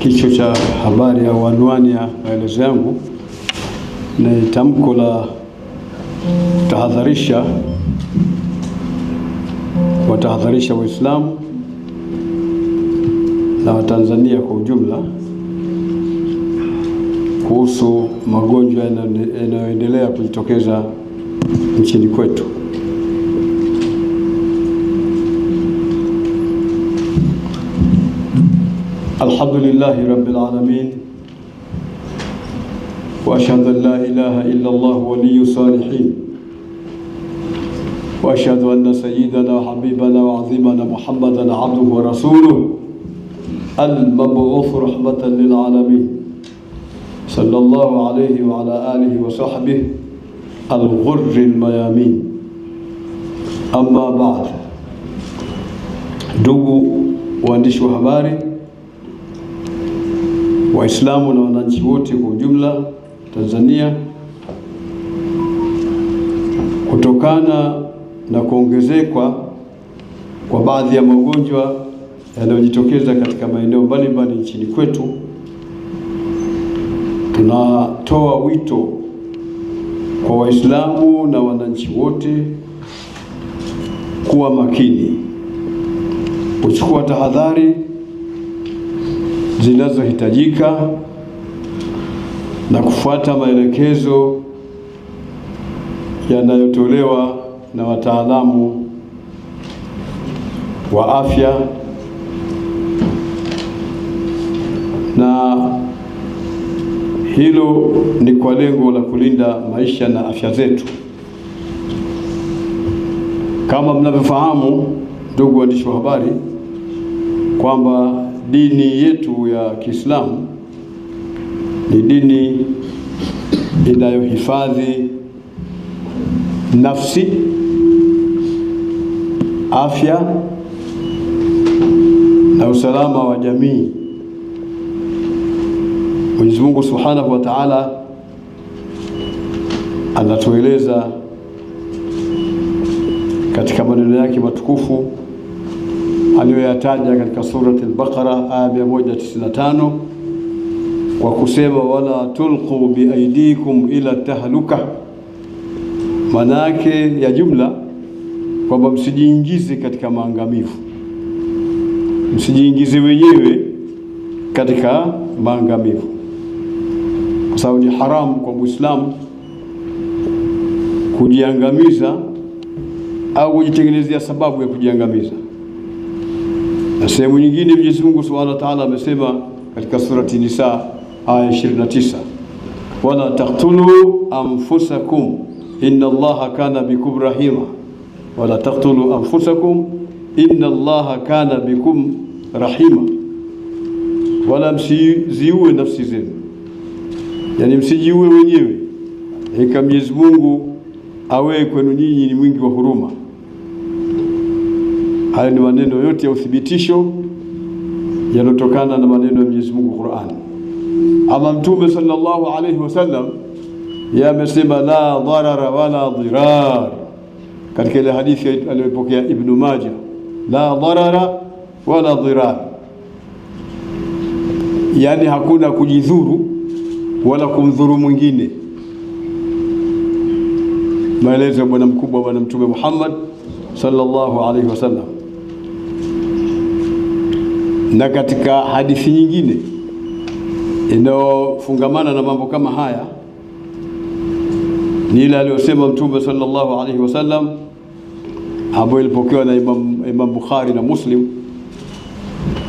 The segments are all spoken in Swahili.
Kichwa cha habari au anwani ya maelezo yangu ni tamko la watahadharisha Waislamu na Watanzania kwa ujumla kuhusu magonjwa yanayoendelea kujitokeza nchini kwetu. Alhamdulillahi Rabbil Alamin wa ashhadu an la ilaha illa Allah waliyus salihin wa ashhadu anna sayyidana wa habibana wa azimana Muhammadan abduhu wa rasuluhu al-mab'uth rahmatan lil alamin sallallahu alayhi wa ala alihi wa sahbihi al-ghurr al-mayamin. Amma ba'd, ndugu waandishi wa habari, Waislamu na wananchi wote kwa ujumla Tanzania, kutokana na kuongezeka kwa baadhi ya magonjwa yanayojitokeza katika maeneo mbalimbali nchini kwetu, tunatoa wito kwa Waislamu na wananchi wote kuwa makini, kuchukua tahadhari zinazohitajika na kufuata maelekezo yanayotolewa na wataalamu wa afya, na hilo ni kwa lengo la kulinda maisha na afya zetu. Kama mnavyofahamu, ndugu waandishi wa habari, kwamba dini yetu ya Kiislamu ni dini inayohifadhi nafsi, afya na usalama wa jamii. Mwenyezi Mungu Subhanahu wa Ta'ala anatueleza katika maneno yake matukufu aliyoyataja katika surati al-Baqara aya 195 kwa kusema wala tulqu biaidikum ila tahluka. Manake ya jumla kwamba msijiingize katika maangamivu, msijiingize wenyewe katika maangamivu, kwa sababu ni haramu kwa Muislamu kujiangamiza au kujitengenezea sababu ya kujiangamiza. Na sehemu nyingine Mwenyezi Mungu Subhanahu wa Ta'ala amesema katika surati Nisa aya 29, wala taqtulu anfusakum inna Allaha kana bikum rahima. Wala taqtulu anfusakum inna Allaha kana bikum rahima, wala msiziue nafsi zenu, yani msijiue wenyewe, hika Mwenyezi Mungu awe kwenu nyinyi ni mwingi wa huruma. Haya ni maneno yote ya uthibitisho yanotokana na maneno ya Mwenyezi Mungu Qur'an. Ama Mtume sallallahu alayhi wasallam yamesema la dharara wala dhirar katika ile hadithi aliyopokea Ibn Majah, la dharara wala dhirar, yani hakuna kujidhuru wala kumdhuru mwingine. Maelezo ya bwana mkubwa bwana Mtume Muhammad sallallahu alayhi wasallam. Na katika hadithi nyingine inayofungamana na mambo kama haya ni ile aliyosema Mtume sallallahu alayhi wasallam, ambayo ilipokewa na Imam Bukhari na Muslim,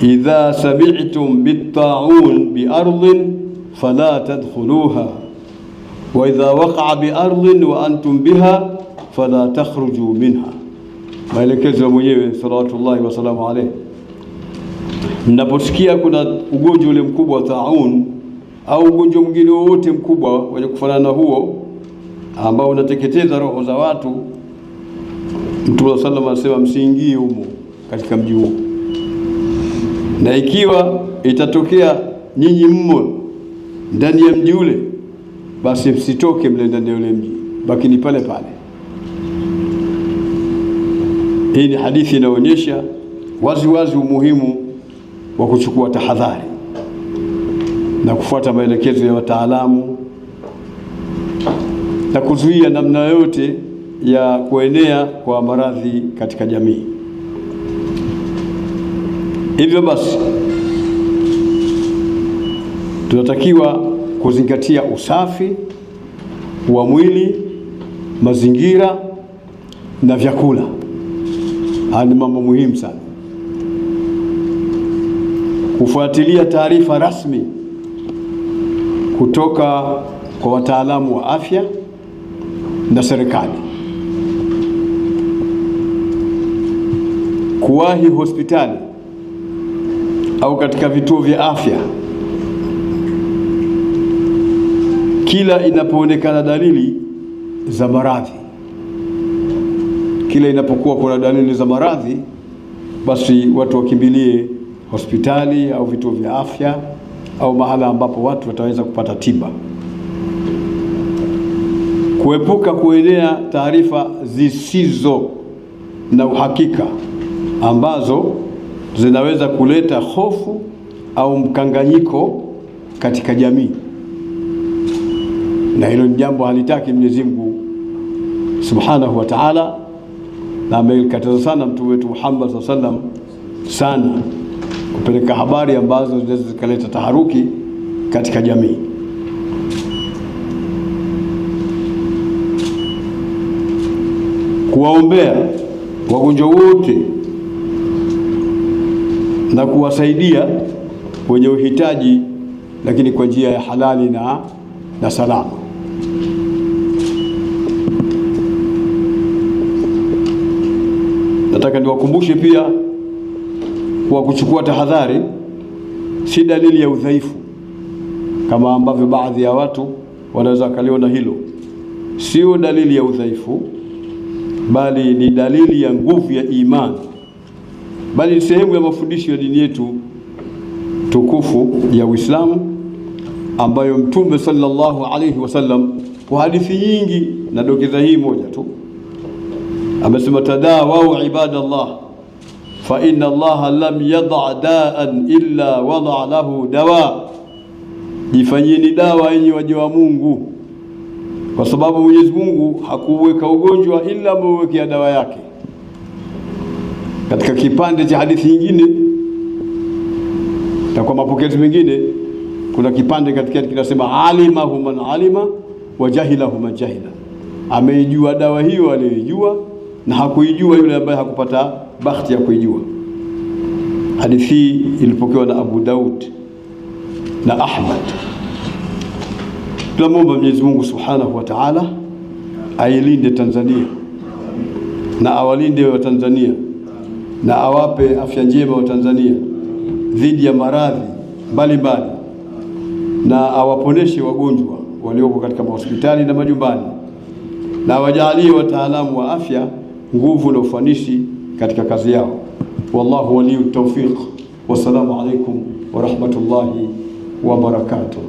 idha sami'tum bit-ta'un bi ardhin fala tadkhuluha wa idha waqa'a bi ardhin wa antum biha fala takhruju minha. Maelekezo mwenyewe salawatullahi wa salamu alayhi. Mnaposikia kuna ugonjwa ule mkubwa wa ta'un au ugonjwa mwingine wote mkubwa wenye kufanana na huo ambao unateketeza roho za watu, Mtume sallallahu alayhi wasallam msiingie humo katika mji huo. Na ikiwa itatokea nyinyi mmo ndani ya mji ule, basi msitoke mle ndani ya ule mji, bakini pale pale. Hii ni hadithi inaonyesha wazi wazi umuhimu wa kuchukua tahadhari. na kufuata maelekezo ya wataalamu na kuzuia namna yote ya kuenea kwa maradhi katika jamii. Hivyo basi tunatakiwa kuzingatia usafi wa mwili, mazingira na vyakula. Haya ni mambo muhimu sana. Kufuatilia taarifa rasmi kutoka kwa wataalamu wa afya na serikali. Kuwahi hospitali au katika vituo vya afya kila inapoonekana dalili za maradhi. Kila inapokuwa kuna dalili za maradhi, basi watu wakimbilie hospitali au vituo vya afya au mahala ambapo watu wataweza kupata tiba. Kuepuka kuenea taarifa zisizo na uhakika ambazo zinaweza kuleta hofu au mkanganyiko katika jamii, na hilo ni jambo halitaki Mwenyezi Mungu Subhanahu wa Ta'ala, na amekataza sana Mtume wetu Muhammad sallallahu alaihi wasallam sana kupeleka habari ambazo zinaweza zikaleta taharuki katika jamii. Kuwaombea wagonjwa wote na kuwasaidia wenye uhitaji, lakini kwa njia ya halali na salama. Nataka niwakumbushe pia kwa kuchukua tahadhari si dalili ya udhaifu kama ambavyo baadhi ya watu wanaweza kaliona hilo. Sio dalili ya udhaifu, bali ni dalili ya nguvu ya imani, bali ni sehemu ya mafundisho ya dini yetu tukufu ya Uislamu, ambayo Mtume sallallahu alayhi wasallam kwa hadithi nyingi, na dokeza hii moja tu, amesema tadawau ibadallah fa inna Allah lam yad'a da'an illa wada'a lahu dawa. Jifanyeni dawa yenye waja wa Mungu, kwa sababu Mwenyezi Mungu hakuweka ugonjwa ila amewekea dawa yake. Katika kipande cha hadithi nyingine na kwa mapokezi mengine, kuna kipande katika kinasema alimahu man alima wa jahilahu man jahila. Ameijua dawa hiyo aliyojua, na hakuijua yule ambaye hakupata bahati ya kuijua. Hadithi ilipokewa na Abu Daud na Ahmad. Tunamwomba Mwenyezi Mungu Subhanahu wa Ta'ala ailinde Tanzania na awalinde wa Tanzania na awape afya njema wa Tanzania dhidi ya maradhi mbalimbali, na awaponeshe wagonjwa walioko katika hospitali na majumbani, na wajalie wataalamu wa afya nguvu na ufanisi katika kazi yao. Wallahu waliyut tawfiq. Wassalamu alaykum wa rahmatullahi wa barakatuh.